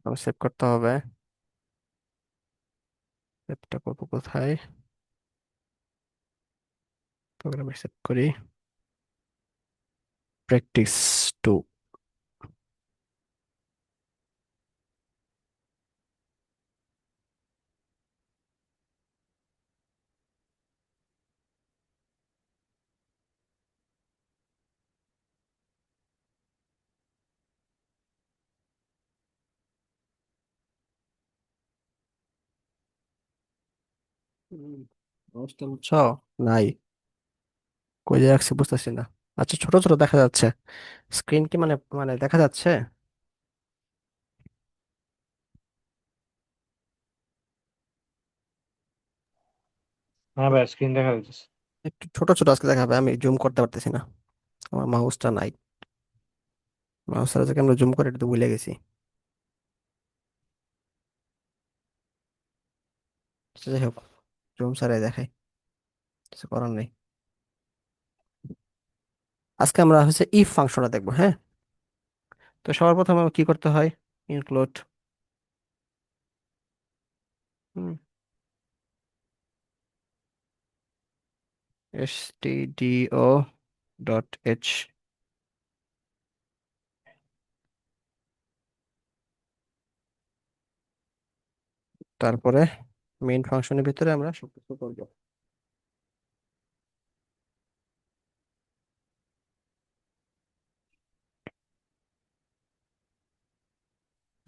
Save করতে হবে। সেভটা করবো কোথায়? প্রোগ্রামে সেভ করি। Practice two. অবস্থা বুঝছো? নাই। কই যে রাখছি বুঝতেছি না। আচ্ছা, ছোট ছোট দেখা যাচ্ছে। স্ক্রিন কি মানে মানে দেখা যাচ্ছে? হ্যাঁ ভাই, স্ক্রিন দেখা যাচ্ছে। একটু ছোট ছোট আজকে দেখাবে, আমি জুম করতে পারতেছি না। আমার মাউসটা নাই। মাউসটা যে আমরা জুম করে এটা তো ভুলে গেছি। আচ্ছা, যাই হোক, জুম ছাড়াই দেখাই, কিছু করার নেই। আজকে আমরা হচ্ছে ইফ ফাংশনটা দেখবো, হ্যাঁ। তো সবার প্রথমে আমার কি করতে হয়? Include stdio dot H. তারপরে মেইন ফাংশনের ভিতরে আমরা সবকিছু করবো।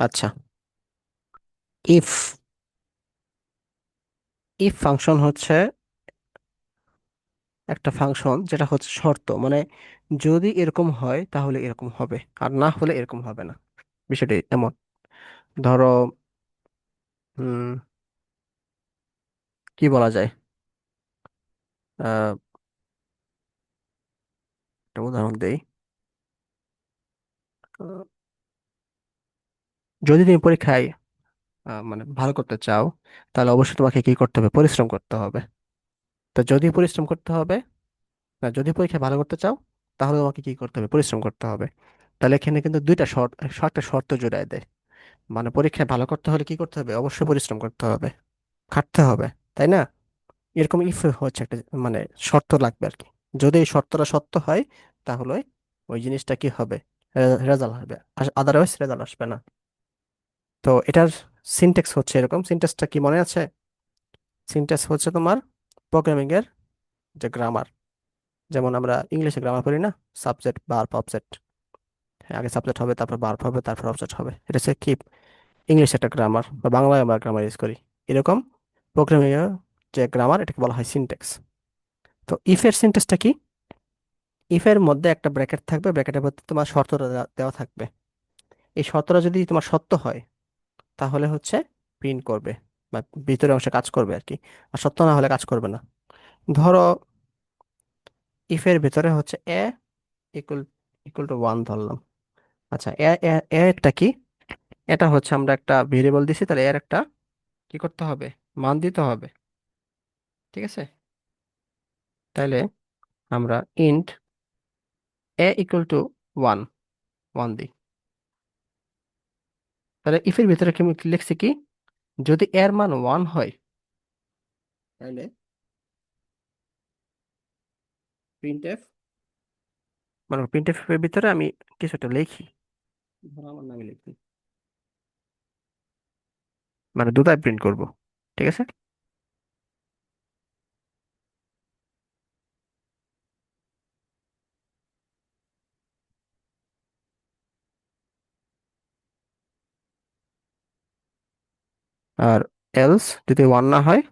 আচ্ছা, ইফ ইফ ফাংশন হচ্ছে একটা ফাংশন যেটা হচ্ছে শর্ত, মানে যদি এরকম হয় তাহলে এরকম হবে, আর না হলে এরকম হবে না। বিষয়টি এমন, ধরো, হুম, কি বলা যায়, আহ একটা উদাহরণ দেই। আহ, যদি তুমি পরীক্ষায় মানে ভালো করতে চাও, তাহলে অবশ্যই তোমাকে কি করতে হবে? পরিশ্রম করতে হবে। তো যদি পরিশ্রম করতে হবে, না, যদি পরীক্ষায় ভালো করতে চাও তাহলে তোমাকে কি করতে হবে? পরিশ্রম করতে হবে। তাহলে এখানে কিন্তু দুইটা শর্ত, একটা শর্ত জুড়ায় দেয়। মানে পরীক্ষায় ভালো করতে হলে কি করতে হবে? অবশ্যই পরিশ্রম করতে হবে, খাটতে হবে, তাই না? এরকম ইফ হচ্ছে একটা মানে শর্ত লাগবে আর কি। যদি এই শর্তটা সত্য হয় তাহলে ওই জিনিসটা কি হবে? রেজাল্ট হবে, আদারওয়াইজ রেজাল্ট আসবে না। তো এটার সিনট্যাক্স হচ্ছে এরকম। সিনট্যাক্সটা কি মনে আছে? সিনট্যাক্স হচ্ছে তোমার প্রোগ্রামিং এর যে গ্রামার, যেমন আমরা ইংলিশে গ্রামার পড়ি না, সাবজেক্ট ভার্ব অবজেক্ট। আগে সাবজেক্ট হবে, তারপর ভার্ব হবে, তারপর অবজেক্ট হবে। এটা হচ্ছে কি ইংলিশ একটা গ্রামার, বা বাংলায় আমরা গ্রামার ইউজ করি এরকম। প্রোগ্রামিং এর যে গ্রামার, এটাকে বলা হয় সিনট্যাক্স। তো ইফ এর সিনট্যাক্সটা কি? ইফ এর মধ্যে একটা ব্র্যাকেট থাকবে, ব্র্যাকেটের মধ্যে তোমার শর্তটা দেওয়া থাকবে। এই শর্তটা যদি তোমার সত্য হয় তাহলে হচ্ছে প্রিন্ট করবে, বা ভিতরে অংশে কাজ করবে আর কি। আর সত্য না হলে কাজ করবে না। ধরো, ইফ এর ভিতরে হচ্ছে এ ইকুয়াল ইকুয়াল টু ওয়ান ধরলাম। আচ্ছা, এ এ এ একটা কি? এটা হচ্ছে আমরা একটা ভেরিয়েবল দিছি, তাহলে এর একটা কি করতে হবে? মান দিতে হবে, ঠিক আছে? তাইলে আমরা int A equal to one one দিই। তাহলে ইফের ভিতরে কি আমি লিখছি কি? যদি এর মান ওয়ান হয় তাহলে প্রিন্ট এফ, মানে প্রিন্ট এফ এর ভিতরে আমি কিছু একটা লিখি, ধরো আমার নামে লিখি, মানে দুটাই প্রিন্ট করব, ঠিক আছে? আর এলস যদি ওয়ান না হয়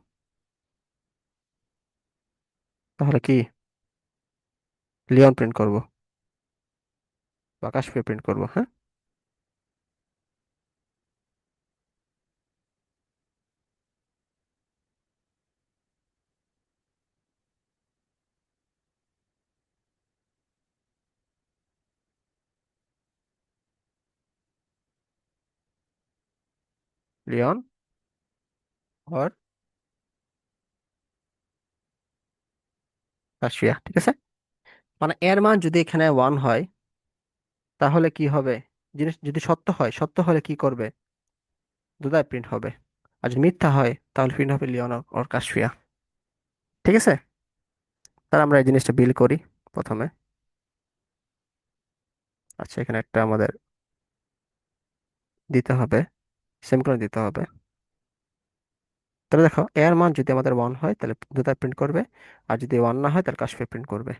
তাহলে কি লিওন প্রিন্ট করব, বা কাশফির প্রিন্ট করব, হ্যাঁ। লিওন আর কাশিয়া, ঠিক আছে। মানে এর মান যদি এখানে ওয়ান হয় তাহলে কি হবে? জিনিস যদি সত্য হয়, সত্য হলে কি করবে? দুধায় প্রিন্ট হবে। আর যদি মিথ্যা হয় তাহলে প্রিন্ট হবে লিওন অর কাশফিয়া। ঠিক আছে, তাহলে আমরা এই জিনিসটা বিল করি প্রথমে। আচ্ছা, এখানে একটা আমাদের দিতে হবে, সেমিকোলন দিতে হবে। তাহলে দেখো, এর মান যদি আমাদের ওয়ান হয় তাহলে দুধায় প্রিন্ট করবে, আর যদি ওয়ান না হয় তাহলে কাশফিয়া প্রিন্ট করবে।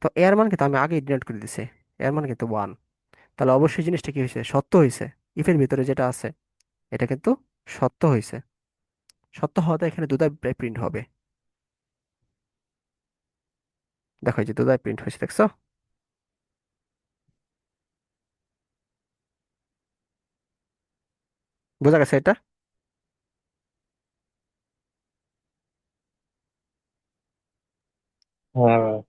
তো এর মান কিন্তু আমি আগেই ডিনোট করে দিছি, এর মান কিন্তু ওয়ান। তাহলে অবশ্যই জিনিসটা কি হয়েছে, সত্য হয়েছে। ইফের ভিতরে যেটা আছে এটা কিন্তু সত্য হয়েছে। সত্য হওয়াতে এখানে দুধায় প্রিন্ট হবে। দেখো, এই যে দুধায় প্রিন্ট হয়েছে, দেখছো? বোঝা গেছে এটা? হ্যাঁ ভাই।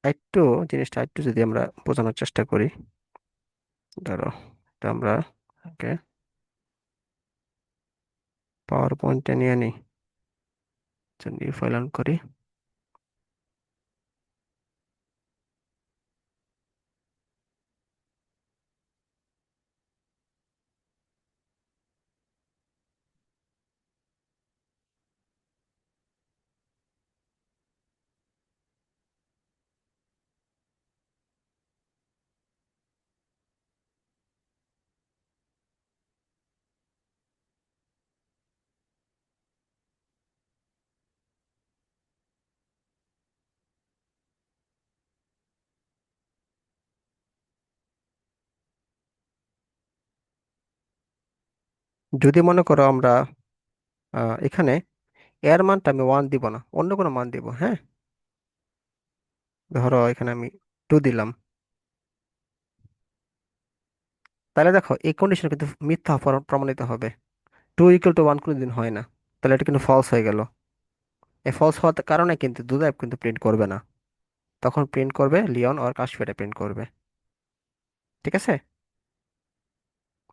একটু জিনিসটা একটু যদি আমরা বোঝানোর চেষ্টা করি, ধরো এটা আমরা ওকে পাওয়ার পয়েন্টে নিয়ে নিই, নিউ ফাইল অন করি। যদি মনে করো আমরা এখানে এর মানটা আমি ওয়ান দিব না, অন্য কোনো মান দিব, হ্যাঁ। ধরো এখানে আমি টু দিলাম। তাহলে দেখো, এই কন্ডিশন কিন্তু মিথ্যা প্রমাণিত হবে। টু ইকুয়াল টু ওয়ান কোনোদিন হয় না। তাহলে এটা কিন্তু ফলস হয়ে গেল। এই ফলস হওয়ার কারণে কিন্তু দুধায় কিন্তু প্রিন্ট করবে না, তখন প্রিন্ট করবে লিওন আর কাশফিয়াটা প্রিন্ট করবে। ঠিক আছে,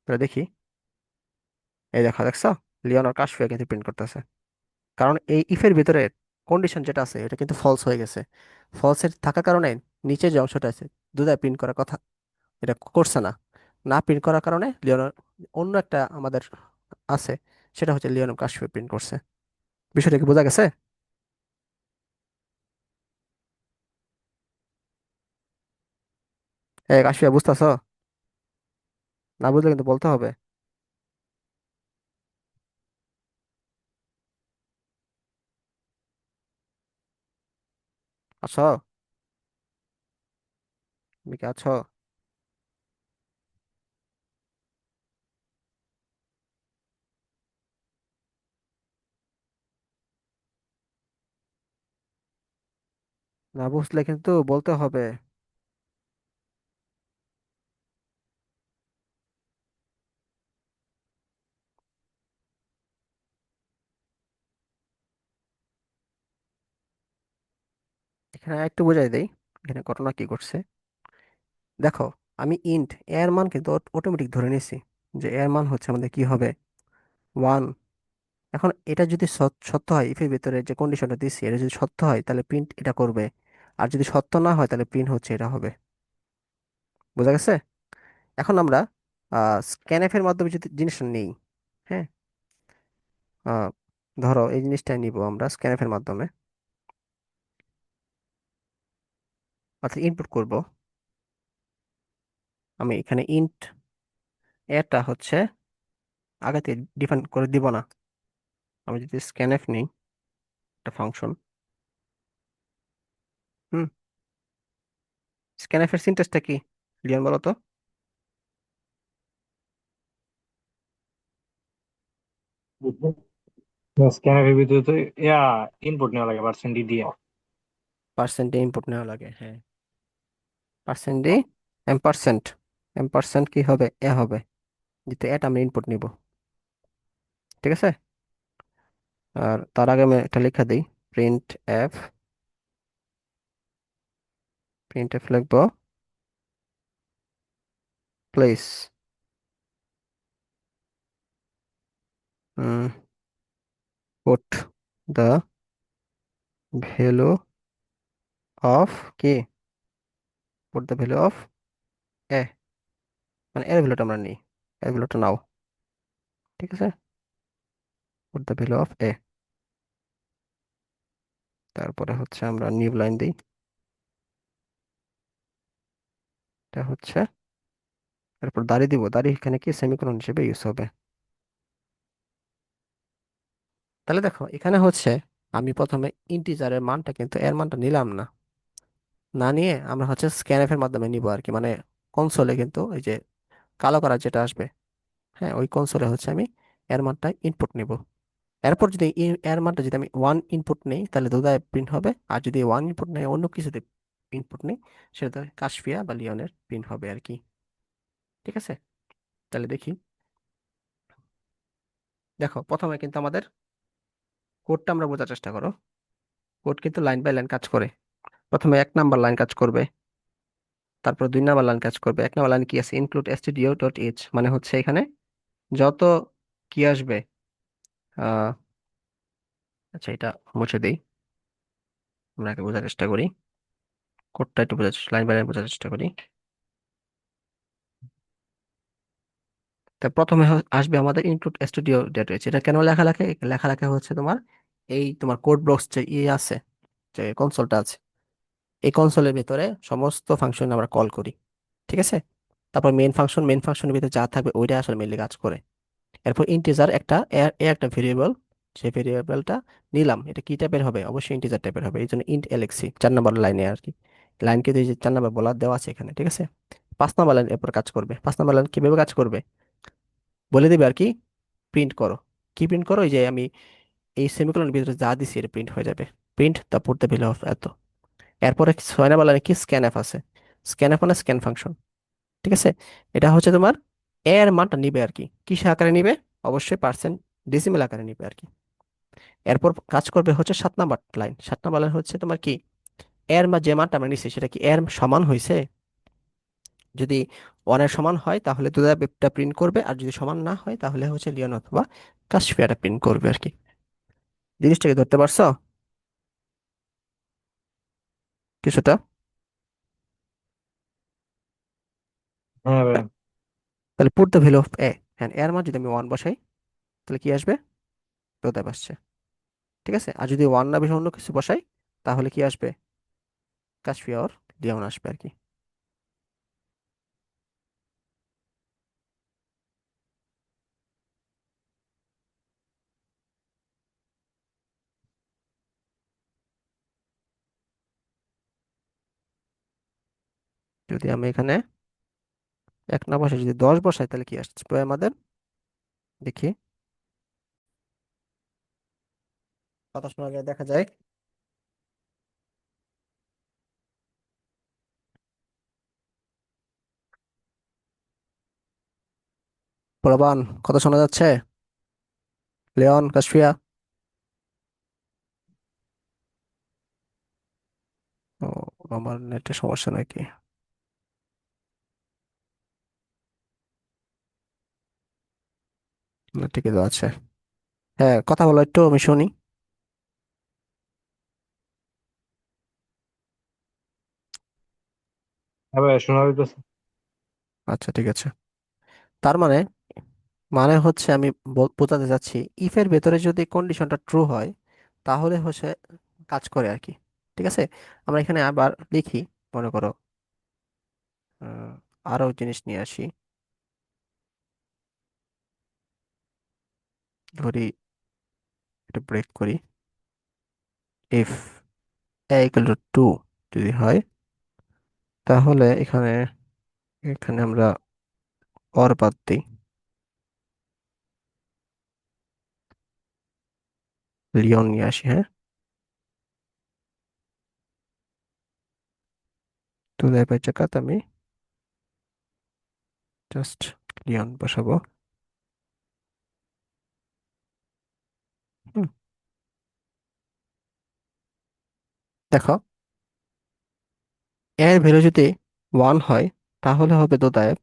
তাহলে দেখি। এই দেখো, দেখছো? লিওন আর কাশফিয়া কিন্তু প্রিন্ট করতেছে, কারণ এই ইফের ভিতরে কন্ডিশন যেটা আছে এটা কিন্তু ফলস হয়ে গেছে। ফলসের থাকার কারণে নিচে যে অংশটা আছে দুধায় প্রিন্ট করার কথা, এটা করছে না। না প্রিন্ট করার কারণে লিওন অন্য একটা আমাদের আছে, সেটা হচ্ছে লিওন কাশফিয়া প্রিন্ট করছে। বিষয়টা কি বোঝা গেছে? এই কাশফিয়া, বুঝতেছো? না বুঝলে কিন্তু বলতে হবে। আছো? তুমি কি আছো? না বুঝলে কিন্তু বলতে হবে। এখানে একটু বোঝাই দেই, এখানে ঘটনা কি ঘটছে। দেখো, আমি ইন্ট এর মান কিন্তু অটোমেটিক ধরে নিয়েছি, যে এর মান হচ্ছে আমাদের কি হবে, ওয়ান। এখন এটা যদি সত্য হয়, ইফের ভিতরে যে কন্ডিশনটা দিচ্ছি এটা যদি সত্য হয় তাহলে প্রিন্ট এটা করবে। আর যদি সত্য না হয় তাহলে প্রিন্ট হচ্ছে এটা হবে। বোঝা গেছে? এখন আমরা স্ক্যানএফ এর মাধ্যমে যদি জিনিসটা নেই, হ্যাঁ। আহ, ধরো এই জিনিসটা নিব আমরা স্ক্যানএফ এর মাধ্যমে, অর্থাৎ ইনপুট করব। আমি এখানে ইন্ট এটা হচ্ছে আগে থেকে ডিফাইন করে দিব না। আমি যদি স্ক্যানএফ নিই, একটা ফাংশন। হুম, স্ক্যানএফ এর সিনট্যাক্সটা কি, লিয়ন বলো তো? স্ক্যানারের ভিতরে তো ইয়া ইনপুট নেওয়া লাগে পার্সেন্ট দিয়ে। পার্সেন্টে ইনপুট নেওয়া লাগে, হ্যাঁ। পার্সেন্টে এম পার্সেন্ট, এম পার্সেন্ট কি হবে, এ হবে, যেহেতু এটা আমি ইনপুট নিব। ঠিক আছে, আর তার আগে আমি একটা লেখা দিই, প্রিন্ট এফ। প্রিন্ট এফ লিখবো place put the value of কি, পুট দ্য ভ্যালু অফ এ, মানে এর ভ্যালুটা আমরা নিই, এর ভ্যালুটা নাও। ঠিক আছে, পুট দ্য ভ্যালু অফ এ। তারপরে হচ্ছে আমরা নিউ লাইন দিই, এটা হচ্ছে, তারপর দাঁড়িয়ে দিব, দাঁড়িয়ে এখানে কি সেমিকোলন হিসেবে ইউজ হবে। তাহলে দেখো এখানে হচ্ছে আমি প্রথমে ইন্টিজারের মানটা কিন্তু এর মানটা নিলাম না, না নিয়ে আমরা হচ্ছে স্ক্যানএফ এর মাধ্যমে নিব আর কি, মানে কনসোলে কিন্তু এই যে কালো করা যেটা আসবে, হ্যাঁ ওই কনসোলে হচ্ছে আমি এর মানটা ইনপুট নিব। এরপর যদি এর মানটা যদি আমি ওয়ান ইনপুট নেই তাহলে দুধায় প্রিন্ট হবে, আর যদি ওয়ান ইনপুট নেই অন্য কিছুতে ইনপুট নেই সেটা কাশফিয়া বা লিওনের প্রিন্ট হবে আর কি। ঠিক আছে, তাহলে দেখি। দেখো প্রথমে কিন্তু আমাদের কোডটা আমরা বোঝার চেষ্টা করো। কোড কিন্তু লাইন বাই লাইন কাজ করে। প্রথমে 1 নাম্বার লাইন কাজ করবে, তারপর 2 নাম্বার লাইন কাজ করবে। 1 নাম্বার লাইন কি আছে, ইনক্লুড stdio ডট এইচ, মানে হচ্ছে এখানে যত কি আসবে, আহ আচ্ছা এটা মুছে দিই, আমরা আগে বোঝার চেষ্টা করি, কোডটা একটু বোঝার, লাইন বাই লাইন বোঝার চেষ্টা করি। তা প্রথমে আসবে আমাদের ইনক্লুড স্টুডিও ডেট রয়েছে, এটা কেন লেখা লেখে, লেখা লেখা হচ্ছে তোমার এই তোমার কোড ব্লকস যে আছে, যে কনসোলটা আছে, এই কনসোলের ভিতরে সমস্ত ফাংশন আমরা কল করি। ঠিক আছে, তারপর মেইন ফাংশনের ভিতরে যা থাকবে ওইটা আসলে মেইনলি কাজ করে। এরপর ইন্টিজার একটা এ একটা ভেরিয়েবল, সেই ভেরিয়েবলটা নিলাম, এটা কি টাইপের হবে, অবশ্যই ইন্টিজার টাইপের হবে, এই জন্য ইন্ট এলএক্সি 4 নাম্বার লাইনে আর কি, লাইনকে যে 4 নাম্বার বলা দেওয়া আছে এখানে। ঠিক আছে, 5 নাম্বার লাইন এরপর কাজ করবে। 5 নাম্বার লাইন কিভাবে কাজ করবে বলে দিবে আর কি, প্রিন্ট করো। কি প্রিন্ট করো, এই যে আমি এই সেমিকোলনের ভিতরে যা দিছি এটা প্রিন্ট হয়ে যাবে, print the put the value of এত। এরপরে 6 নাম্বার লাইনে কি, স্ক্যান এফ আছে, স্ক্যান এফ মানে স্ক্যান ফাংশন। ঠিক আছে, এটা হচ্ছে তোমার এর মানটা নিবে আর কি, কিসে আকারে নিবে, অবশ্যই পার্সেন্ট ডেসিমেল আকারে নিবে আর কি। এরপর কাজ করবে হচ্ছে 7 নাম্বার লাইন। 7 নাম্বার লাইন হচ্ছে তোমার কি, এর মা যে মানটা আমরা নিছি সেটা কি এর সমান হয়েছে, যদি ওয়ানের সমান হয় তাহলে দুটা প্রিন্ট করবে, আর যদি সমান না হয় তাহলে হচ্ছে লিওন অথবা কাশফিয়াটা প্রিন্ট করবে আর কি। জিনিসটাকে ধরতে পারছো কিছুটা? হ্যাঁ ভাই। তাহলে পুট দ্য ভ্যালু অফ এ, হ্যাঁ এর মান যদি আমি ওয়ান বসাই তাহলে কি আসবে, প্রোতাপ আসছে। ঠিক আছে, আর যদি ওয়ান না বেশি অন্য কিছু বসাই তাহলে কি আসবে, কাশফিয়া ওর লিওন আসবে আর কি। যদি আমি এখানে 1 না বসাই, যদি 10 বসাই তাহলে কি আসবে আমাদের, দেখি কথা শোনা যায়, দেখা যায়। প্রবান, কথা শোনা যাচ্ছে, লিওন কাশফিয়া? ও, আমার নেটের সমস্যা নাকি, না ঠিকই তো আছে। হ্যাঁ কথা বলো একটু, আমি শুনি। হ্যাঁ ভাই, শোনা যাইতেছে। আচ্ছা ঠিক আছে, তার মানে, মানে হচ্ছে আমি বোঝাতে চাচ্ছি, ইফের ভেতরে যদি কন্ডিশনটা ট্রু হয় তাহলে হচ্ছে কাজ করে আর কি। ঠিক আছে, আমরা এখানে আবার লিখি, মনে করো আহ, আরো জিনিস নিয়ে আসি, ধরি এটা ব্রেক করি, ইফ এ ইকুয়াল টু 2 যদি হয় তাহলে এখানে, এখানে আমরা অর বাদ দিই, লিওন নিয়ে আসি, হ্যাঁ তো দেয় জায়গাতে আমি জাস্ট লিওন বসাবো। হুম, দেখো এর ভ্যালু যদি 1 হয় তাহলে হবে দোদায়েব,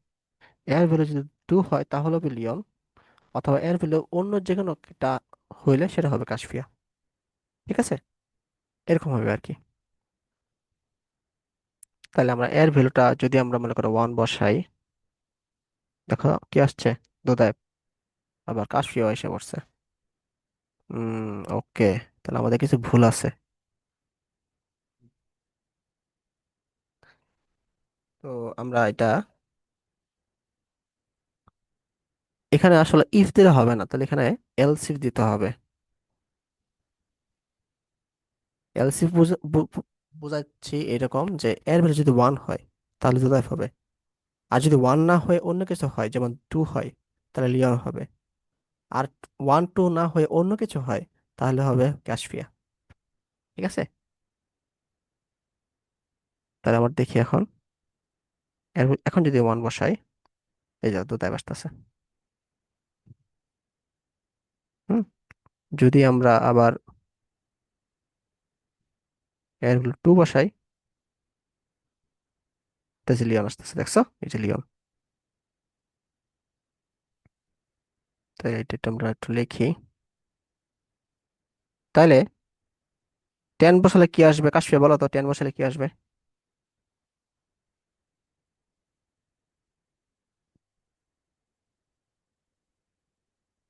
এর ভ্যালু যদি 2 হয় তাহলে হবে লিওন, অথবা এর ভ্যালু অন্য যে কোনো একটা হইলে সেটা হবে কাশফিয়া। ঠিক আছে, এরকম হবে আর কি। তাহলে আমরা এর ভ্যালুটা যদি আমরা মনে করো 1 বসাই, দেখো কি আসছে, দোদায়েব। আবার কাশফিয়াও এসে পড়ছে। ওকে, তাহলে আমাদের কিছু ভুল আছে। তো আমরা এটা, এখানে আসলে ইফ দিলে হবে না, তাহলে এখানে এলস ইফ দিতে হবে। এলস ইফ বোঝাচ্ছি এরকম যে এর ভ্যালু যদি ওয়ান হয় তাহলে জোড়াইফ হবে, আর যদি ওয়ান না হয়ে অন্য কিছু হয় যেমন টু হয় তাহলে লিওন হবে, আর ওয়ান টু না হয়ে অন্য কিছু হয় তাহলে হবে ক্যাশফিয়া। ঠিক আছে, তাহলে আমার দেখি এখন, এখন যদি ওয়ান বসাই, এই যে দুটাই আসতেছে। হুম, যদি আমরা আবার এর টু বসাই, তাহলে লিওন আসতেছে, দেখছো, এই যে লিওন। তাহলে এটা আমরা একটু লিখি। তাহলে টেন বসালে কি আসবে কাশফিয়া, বলো তো টেন বসালে কি আসবে?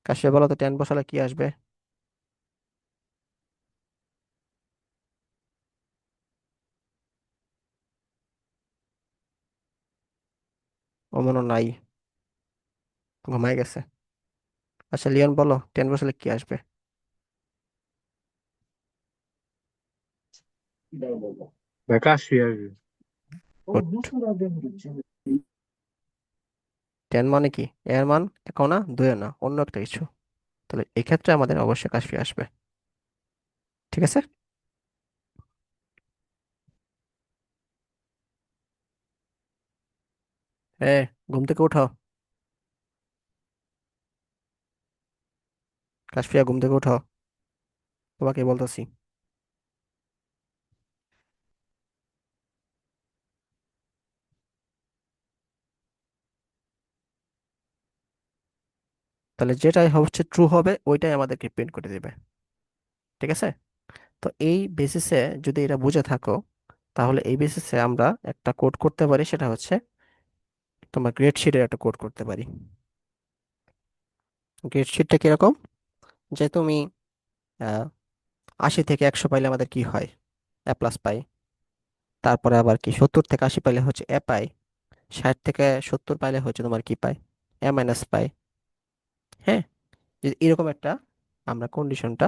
কাশফিয়া বলো তো টেন বসালে কি আসবে? ও মনে হয় নাই, ঘুমাই গেছে। আচ্ছা লিওন বলো টেন বসালে কি আসবে? ভাই কাশফি আসবে। গুড। টেন মানে কি, এর মান একও না দুইও না, অন্য একটা কিছু। তাহলে এক্ষেত্রে আমাদের অবশ্যই কাশফিয়া আসবে। ঠিক আছে। এ, ঘুম থেকে উঠাও, কাশফিয়া ঘুম থেকে উঠাও, তোমাকে বলতেছি। তাহলে যেটাই হচ্ছে ট্রু হবে ওইটাই আমাদেরকে প্রিন্ট করে দিবে। ঠিক আছে। তো এই বেসিসে যদি এটা বুঝে থাকো, তাহলে এই বেসিসে আমরা একটা কোড করতে পারি, সেটা হচ্ছে তোমার গ্রেড শিটের একটা কোড করতে পারি। গ্রেড শিটটা কিরকম, যে তুমি 80 থেকে 100 পাইলে আমাদের কি হয়, এ প্লাস পাই। তারপরে আবার কি 70 থেকে 80 পাইলে হচ্ছে এ পাই। 60 থেকে 70 পাইলে হচ্ছে তোমার কি পাই, এ মাইনাস পাই। হ্যাঁ, এরকম একটা আমরা কন্ডিশনটা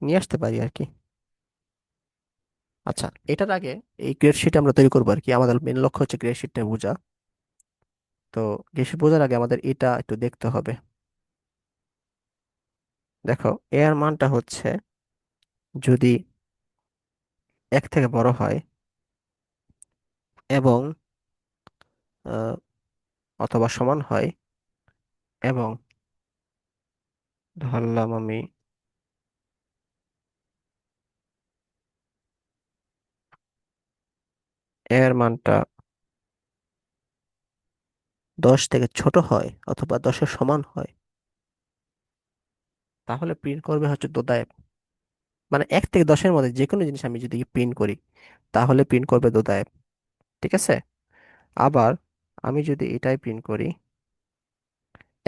নিয়ে আসতে পারি আর কি। আচ্ছা, এটার আগে এই গ্রেড শিট আমরা তৈরি করবো আর কি, আমাদের মেন লক্ষ্য হচ্ছে গ্রেড শিটটা বোঝা। তো গ্রেড শিট বোঝার আগে আমাদের এটা একটু দেখতে হবে। দেখো, এর মানটা হচ্ছে যদি এক থেকে বড় হয় এবং আহ, অথবা সমান হয়, এবং ধরলাম আমি এর মানটা 10 থেকে ছোট হয় অথবা 10-এর সমান হয়, তাহলে প্রিন্ট করবে হচ্ছে দোদায়েব। মানে 1 থেকে 10-এর মধ্যে যে কোনো জিনিস আমি যদি প্রিন্ট করি তাহলে প্রিন্ট করবে দোদায়েব। ঠিক আছে। আবার আমি যদি এটাই প্রিন্ট করি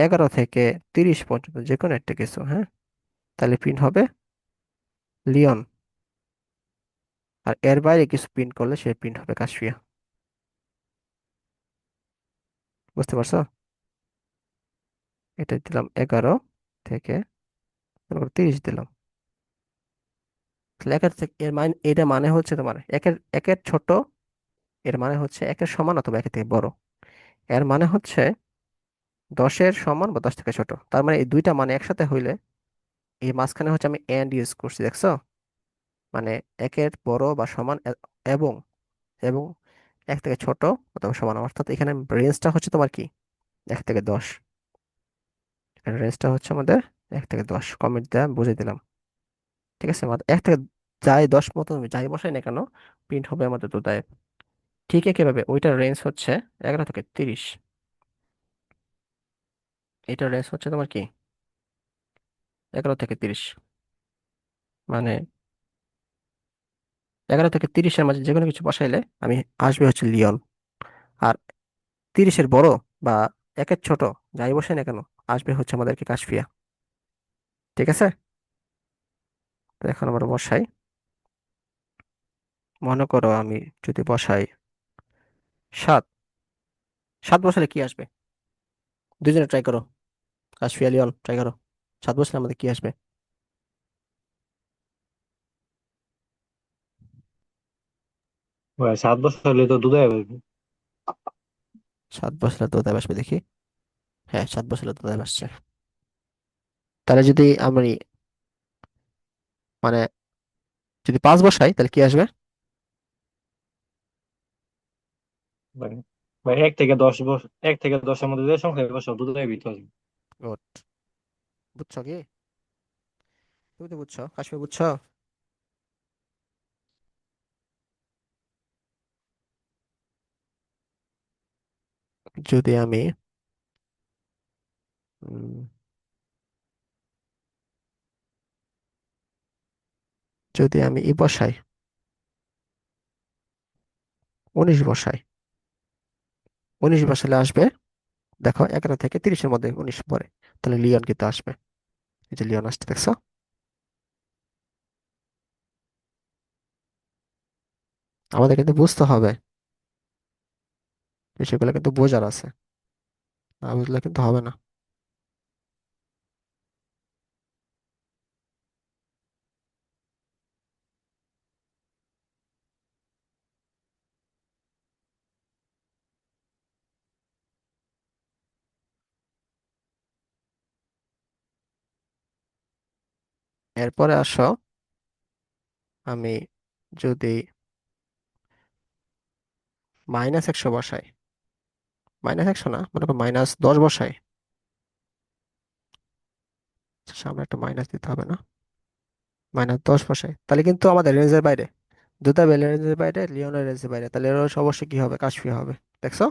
11 থেকে 30 পর্যন্ত যে কোনো একটা কিছু, হ্যাঁ, তাহলে প্রিন্ট হবে লিওন। আর এর বাইরে কিছু প্রিন্ট করলে সে প্রিন্ট হবে কাশফিয়া। বুঝতে পারছো? এটা দিলাম 11 থেকে, তারপর 30 দিলাম। তাহলে একের থেকে এর মানে, এটা মানে হচ্ছে তোমার একের একের ছোট, এর মানে হচ্ছে একের সমান অথবা একের থেকে বড়। এর মানে হচ্ছে 10-এর সমান বা 10 থেকে ছোট। তার মানে এই দুইটা মানে একসাথে হইলে, এই মাঝখানে হচ্ছে আমি এন্ড ইউজ করছি, দেখছো? মানে একের বড় বা সমান এবং, এবং এক থেকে ছোট অথবা সমান, অর্থাৎ এখানে রেঞ্জটা হচ্ছে তোমার কি 1 থেকে 10। এখানে রেঞ্জটা হচ্ছে আমাদের 1 থেকে 10, কমেন্ট দেওয়া বুঝিয়ে দিলাম। ঠিক আছে, আমাদের 1 থেকে যাই 10 মতো তুমি যাই বসাই না কেন প্রিন্ট হবে আমাদের দুটায়। ঠিক একইভাবে ওইটার রেঞ্জ হচ্ছে 11 থেকে 30, এটার রেঞ্জ হচ্ছে তোমার কি 11 থেকে 30। মানে 11 থেকে 30-এর মাঝে যে কোনো কিছু বসাইলে আমি আসবে হচ্ছে লিওন। আর 30-এর বড় বা একের ছোট যাই বসাই না কেন আসবে হচ্ছে আমাদেরকে কাশফিয়া। ঠিক আছে। তো এখন আমরা বসাই। মনে করো আমি যদি বসাই 7, 7 বসালে কি আসবে? দুজনে ট্রাই করো। কাশফিয়া লিওন ট্রাই করো। 7 বসালে আমাদের কি আসবে? ভাই 7 বছর হলে তো দুধ হবে। 7 বসালে তো উদয় আসবে দেখি। হ্যাঁ, 7 বসালে তো উদয় আসছে। তাহলে যদি আমি মানে যদি 5 বসাই তাহলে কি আসবে? ভাই ভাই 1 থেকে 10 বছর, 1 থেকে 10-এর মধ্যে যে সংখ্যা হবে সব দুধ হবে তো আসবে। গুড। বুঝছো কি? তুমি তো বুঝছো, কাশ্মীর বুঝছো। যদি আমি উম, যদি আমি ই বসাই, 19 বসাই, 19 বসালে আসবে। দেখো 11 থেকে 30-এর মধ্যে 19 পড়ে। তাহলে লিওন কিন্তু আসবে। এই যে লিওন আসছে দেখছো। আমাদের কিন্তু বুঝতে হবে, বিষয়গুলো কিন্তু বোঝার আছে, না বুঝলে কিন্তু হবে না। এরপরে আসো, আমি যদি -100 বসাই, -100 না, মনে করো -10 বসাই। সামনে একটা মাইনাস দিতে হবে না? -10 বসাই, তাহলে কিন্তু আমাদের রেঞ্জের বাইরে। দুটা বেলের রেঞ্জের বাইরে, লিওনের রেঞ্জের বাইরে, তাহলে এর অবশ্যই কি হবে? কাশফিয়া হবে। দেখছো,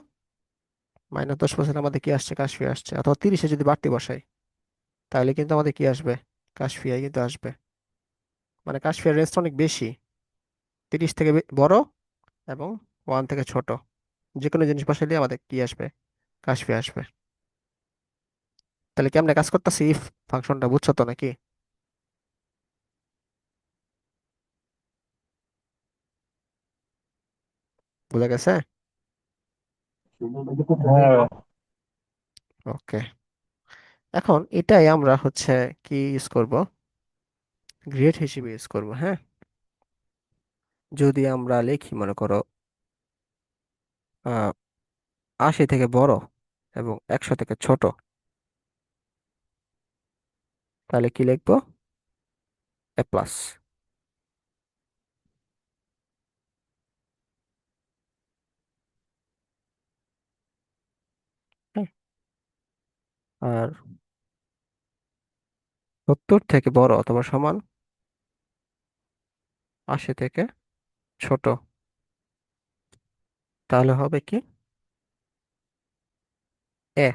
-10 বসালে আমাদের কি আসছে? কাশফিয়া আসছে। অথবা 30-এ যদি বাড়তি বসাই, তাহলে কিন্তু আমাদের কি আসবে? কাশফিয়াই কিন্তু আসবে। মানে কাশফিয়ার রেঞ্জটা অনেক বেশি। 30 থেকে বড় এবং 1 থেকে ছোট, যে কোনো জিনিস বসাইলে আমাদের কি আসবে? কাশফিয়া আসবে। তাহলে কেমনে কাজ করতেছি ইফ ফাংশনটা, বুঝছো তো নাকি? বুঝা গেছে? হ্যাঁ ওকে। এখন এটাই আমরা হচ্ছে কি ইউজ করব? গ্রেড হিসেবে ইউজ করব, হ্যাঁ। যদি আমরা লিখি মনে করো 80 থেকে বড় এবং 100 থেকে ছোট, তাহলে কি লিখবো? A+। হ্যাঁ। আর 70 থেকে বড় অথবা সমান 80 থেকে ছোট, তাহলে হবে কি? এ।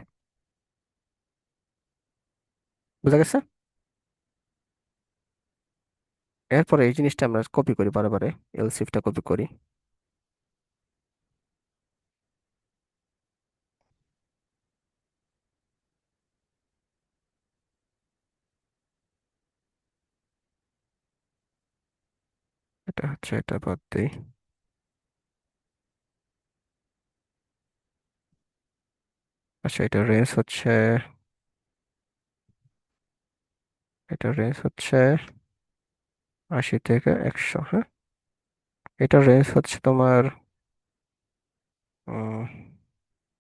বুঝা গেছে? এরপরে এই জিনিসটা আমরা কপি করি বারে বারে, এলসিফটা কপি করি। এটা হচ্ছে, এটা বাদ দিই। আচ্ছা, এটা রেঞ্জ হচ্ছে 80 থেকে 100, হ্যাঁ। এটা রেঞ্জ হচ্ছে তোমার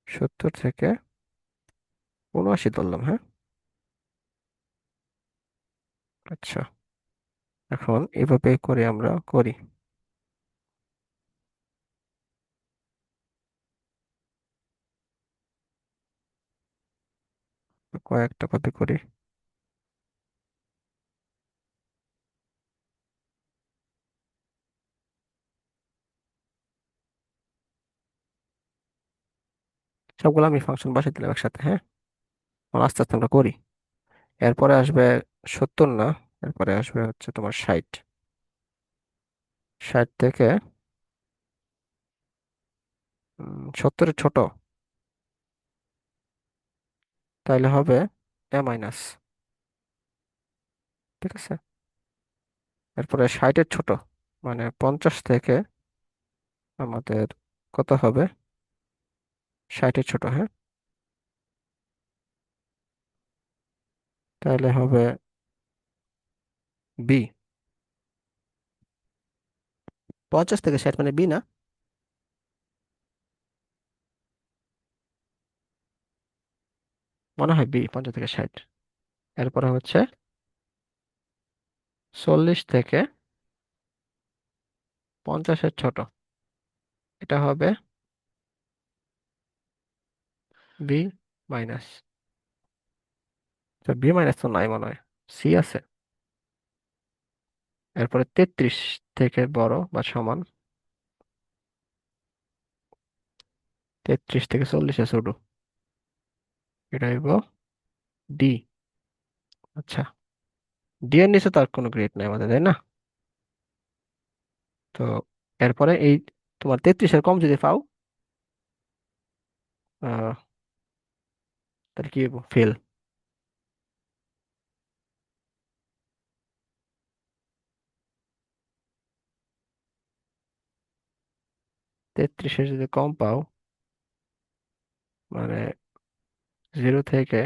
70 থেকে 79 ধরলাম, হ্যাঁ। আচ্ছা, এখন এভাবে করে আমরা করি। কয়েকটা কপি করি। সবগুলো আমি ফাংশন বসাই দিলাম একসাথে, হ্যাঁ। এখন আস্তে আস্তে আমরা করি। এরপরে আসবে 70 না, এরপরে আসবে হচ্ছে তোমার 60। 60 থেকে 70-এর ছোট, তাইলে হবে A-। ঠিক আছে। এরপরে 60-এর ছোট, মানে 50 থেকে আমাদের কত হবে? 60-এর ছোট, হ্যাঁ। তাহলে হবে বি। 50 থেকে 60 মানে বি না? মনে হয় বি, 50 থেকে 60। এরপরে হচ্ছে 40 থেকে 50-এর ছোট, এটা হবে বি মাইনাস। তো বি মাইনাস তো নাই মনে হয়, সি আছে। এরপরে 33 থেকে বড় বা সমান, 33 থেকে 40-এ ছোট, এটা হইব ডি। আচ্ছা, ডি এর নিচে তার কোনো গ্রেড নাই আমাদের, তাই না? তো এরপরে এই তোমার 33-এর কম যদি পাও, আহ তাহলে কি হইব? ফেল। 33-এর যদি কম পাও, মানে 0 থেকে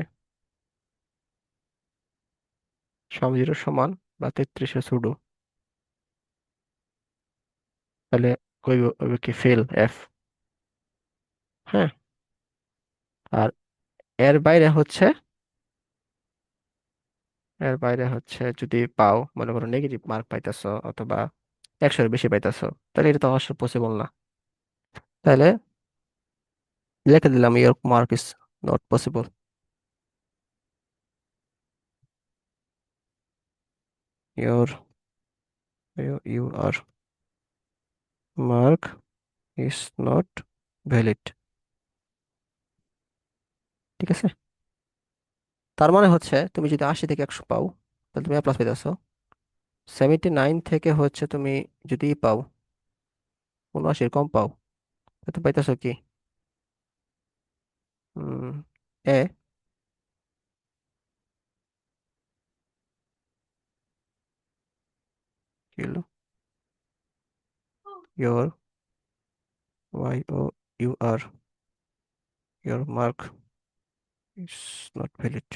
সব জিরো সমান বা 33-এর ছোট, তাহলে হইব কি? Fail, F. হ্যাঁ। আর এর বাইরে হচ্ছে, এর বাইরে হচ্ছে যদি পাও, মনে করো নেগেটিভ মার্ক পাইতেছো অথবা 100-এর বেশি পাইতেছো, তাহলে এটা তো আসলে পসিবল না। তাহলে লিখে দিলাম your mark is not possible. Your you are mark is not valid. ঠিক আছে। তার মানে হচ্ছে তুমি যদি 80 থেকে 100 পাও, তাহলে তুমি এ প্লাস পাইতেছো। 79 থেকে হচ্ছে তুমি যদি পাও, 79-এর কম পাও, তাহলে তুমি পাইতেছো কি? এ। কি হলো? Your you are your mark is not valid.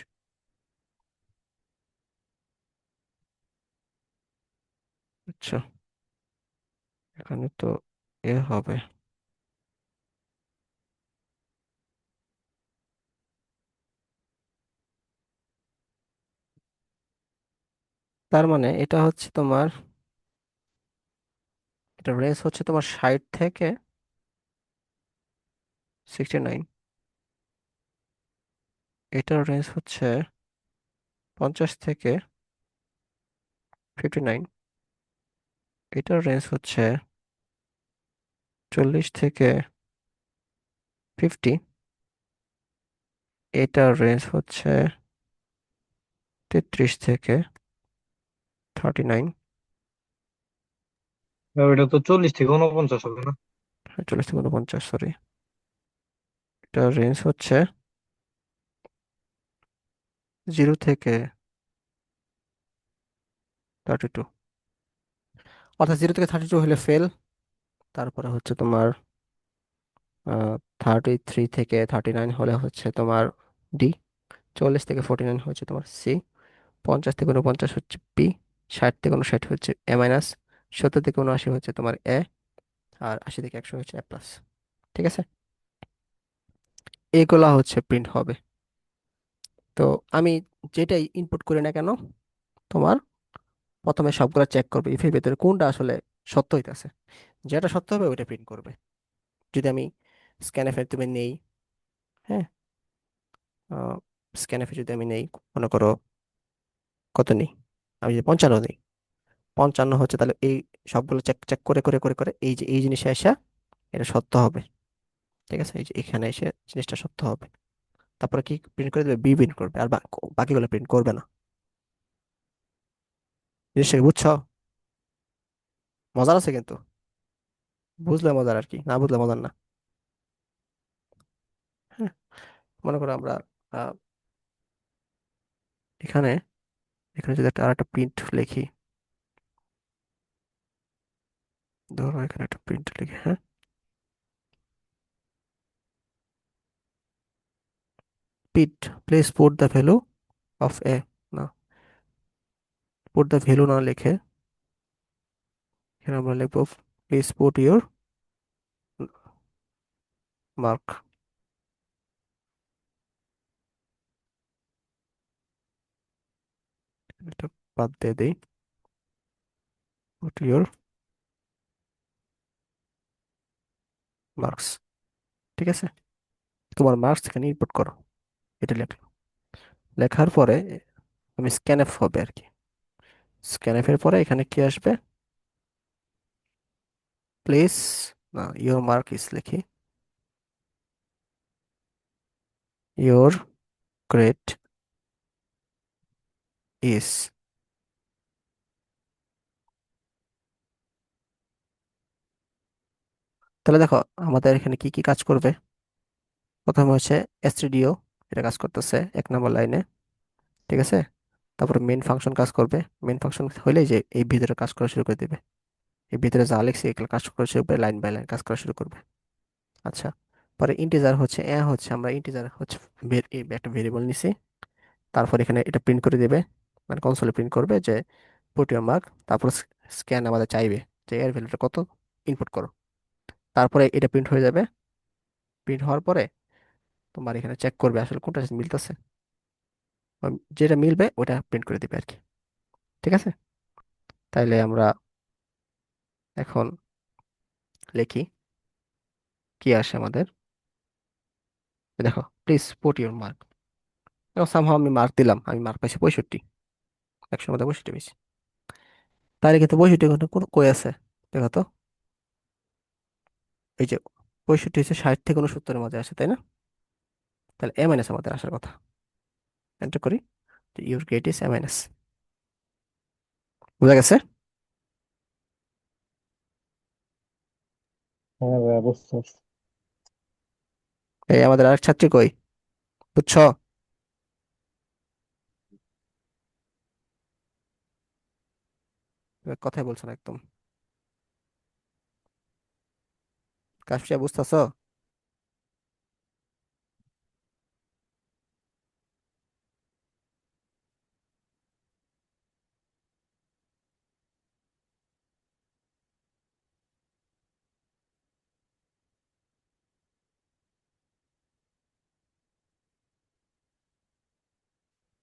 আচ্ছা, এখানে তো এ হবে। তার মানে এটা হচ্ছে তোমার, এটা রেঞ্জ হচ্ছে তোমার 60 থেকে 69। এটার রেঞ্জ হচ্ছে 50 থেকে 59। এটার রেঞ্জ হচ্ছে 40 থেকে 50। এটার রেঞ্জ হচ্ছে 33 থেকে 39। ওইটা তো 40 থেকে 49 হবে না? 40 থেকে 49, সরি। এটার রেঞ্জ হচ্ছে 0 থেকে 32। অর্থাৎ 0 থেকে 32 হলে ফেল। তারপরে হচ্ছে তোমার 33 থেকে 39 হলে হচ্ছে তোমার ডি। 40 থেকে 49 হচ্ছে তোমার সি। 50 থেকে 49 হচ্ছে বি। 60 থেকে 59 হচ্ছে এ মাইনাস। 70 থেকে 79 হচ্ছে তোমার এ। আর 80 থেকে 100 হচ্ছে এ প্লাস। ঠিক আছে। এগুলা হচ্ছে প্রিন্ট হবে। তো আমি যেটাই ইনপুট করি না কেন, তোমার প্রথমে সবগুলা চেক করবে ইফের ভিতরে কোনটা আসলে সত্য হইতাছে। যেটা সত্য হবে ওইটা প্রিন্ট করবে। যদি আমি স্ক্যানএফ এর তুমি নেই, হ্যাঁ, স্ক্যানএফ যদি আমি নেই, মনে করো কত নেই, আমি যদি 55 নেই, 55 হচ্ছে, তাহলে এই সবগুলো চেক চেক করে করে করে করে এই যে এই জিনিসে আসা এটা সত্য হবে। ঠিক আছে, এই যে এখানে এসে জিনিসটা সত্য হবে। তারপরে কি প্রিন্ট করে দেবে? বি প্রিন্ট করবে, আর বাকিগুলো প্রিন্ট করবে না। জিনিসটা কি বুঝছো? মজার আছে কিন্তু। বুঝলে মজার, আর কি না বুঝলে মজার না। হ্যাঁ। মনে করো আমরা আহ, এখানে এখানে যদি একটা আরেকটা প্রিন্ট লিখি, ধরো এখানে একটা প্রিন্ট লিখি, হ্যাঁ, পিট, please put the value of A, না, পুট দ্য ভ্যালু না লিখে এখানে আমরা লিখবো প্লিজ পুট ইউর মার্ক। এটা বাদ দিয়ে দিই, পুট ইউর মার্কস। ঠিক আছে, তোমার মার্কস এখানে ইনপুট করো, এটা লিখলো। লেখার পরে আমি স্ক্যানএফ হবে আর কি। স্ক্যানএফ এর পরে এখানে কি আসবে, প্লেস, না, ইওর মার্ক ইস লিখি, ইওর গ্রেড ইস। তাহলে দেখো আমাদের এখানে কি কি কাজ করবে। প্রথমে হচ্ছে এসটিডিও, এটা কাজ করতেছে 1 নম্বর লাইনে। ঠিক আছে, তারপরে মেইন ফাংশন কাজ করবে। মেইন ফাংশন হইলেই যে এই ভিতরে কাজ করা শুরু করে দিবে, এই ভিতরে যা লিখছি এগুলো কাজ করা শুরু করে, লাইন বাই লাইন কাজ করা শুরু করবে। আচ্ছা, পরে ইন্টিজার হচ্ছে হচ্ছে আমরা ইন্টিজার হচ্ছে একটা ভেরিয়েবল নিছি, তারপর এখানে এটা প্রিন্ট করে দিবে, মানে কনসোলে প্রিন্ট করবে যে পুট ইউর মার্ক। তারপর স্ক্যান আমাদের চাইবে যে এর ভ্যালুটা কত, ইনপুট করো। তারপরে এটা প্রিন্ট হয়ে যাবে। প্রিন্ট হওয়ার পরে তোমার এখানে চেক করবে আসলে কোনটা মিলতেছে, যেটা মিলবে ওটা প্রিন্ট করে দিবে আর কি। ঠিক আছে, তাইলে আমরা এখন লিখি কি আসে আমাদের। দেখো প্লিজ পুট ইউর মার্ক, এবং সামহাও আমি মার্ক দিলাম, আমি মার্ক পাইছি 65, 100 মধ্যে 65 পেয়েছি। তাহলে কিন্তু 65 ঘন্টা কোনো কই আছে, দেখো তো, এই যে 65 হচ্ছে 60 থেকে 69-এর মধ্যে আসে, তাই না? তাহলে এ মাইনাস আমাদের আসার কথা। এন্টার করি, your grade is A minus. বুঝা গেছে? হ্যাঁ ভাই, বুঝতে পারছি। এই আমাদের আরেক ছাত্রী কই, বুঝছো? এবার কথাই বলছো না একদম। কাশফিয়া বুঝতেছো?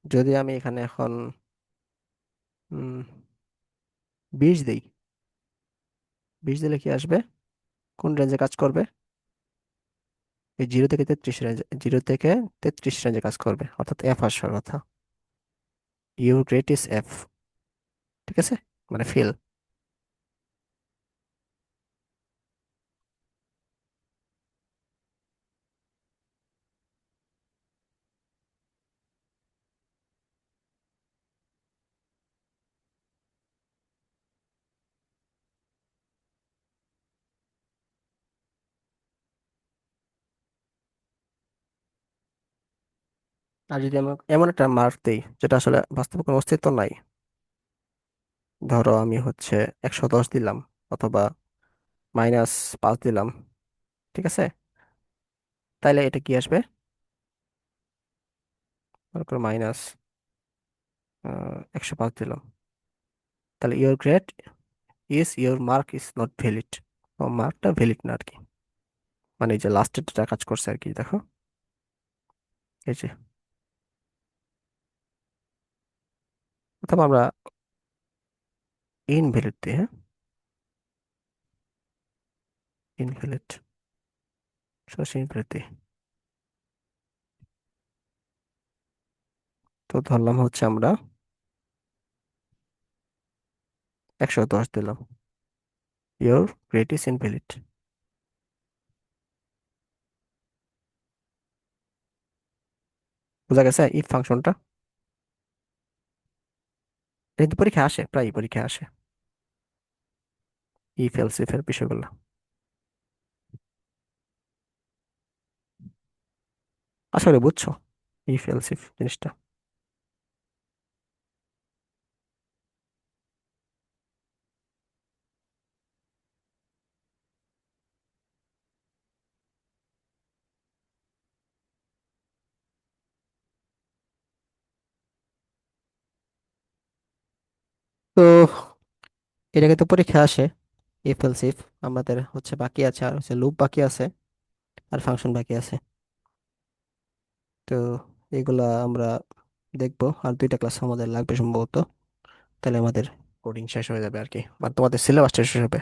যদি আমি এখানে এখন 20 দিই, 20 দিলে কি আসবে, কোন রেঞ্জে কাজ করবে? এই 0 থেকে 33 রেঞ্জ, 0 থেকে 33 রেঞ্জে কাজ করবে, অর্থাৎ এফ আসার কথা। Your grade is F. ঠিক আছে, মানে ফেল। আর যদি আমি এমন একটা মার্ক দিই যেটা আসলে বাস্তবে কোনো অস্তিত্ব নাই, ধরো আমি হচ্ছে 110 দিলাম, অথবা -5 দিলাম, ঠিক আছে, তাইলে এটা কি আসবে, মনে করো -105 দিলাম, তাহলে your grade is, your mark is not valid, মার্কটা ভ্যালিড না আর কি। মানে এই যে লাস্টের যেটা কাজ করছে আর কি, দেখো এই যে। অথবা আমরা ইনভ্যালিড দিই, হ্যাঁ, ইনভ্যালিড, সরাসরি ইনভ্যালিড দিই। তো ধরলাম হচ্ছে আমরা 110 দিলাম, ইউর গ্রেড ইজ ইনভ্যালিড। বোঝা গেছে ইফ ফাংশনটা? এটা কিন্তু পরীক্ষা আসে, প্রায় পরীক্ষা আসে, ইফ এলস ইফ এর বিষয়গুলো। আশা করি বুঝছো ইফ এলস ইফ জিনিসটা। তো এটাকে তো পরীক্ষা আসে, ইফ এলস ইফ। আমাদের হচ্ছে বাকি আছে, আর হচ্ছে লুপ বাকি আছে, আর ফাংশন বাকি আছে। তো এগুলা আমরা দেখবো, আর 2টা ক্লাস আমাদের লাগবে সম্ভবত। তাহলে আমাদের কোডিং শেষ হয়ে যাবে আর কি, আর তোমাদের সিলেবাসটা শেষ হবে।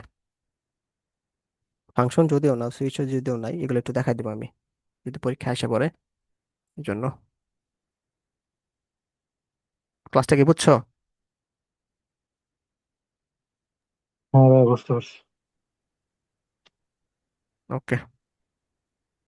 ফাংশন যদিও না, সুইচ যদিও নাই, এগুলো একটু দেখাই দেবো আমি যদি পরীক্ষা আসে পড়ে। এই জন্য ক্লাসটা কি বুঝছো? হ্যাঁ ভাই, বুঝতে পারছি। ওকে।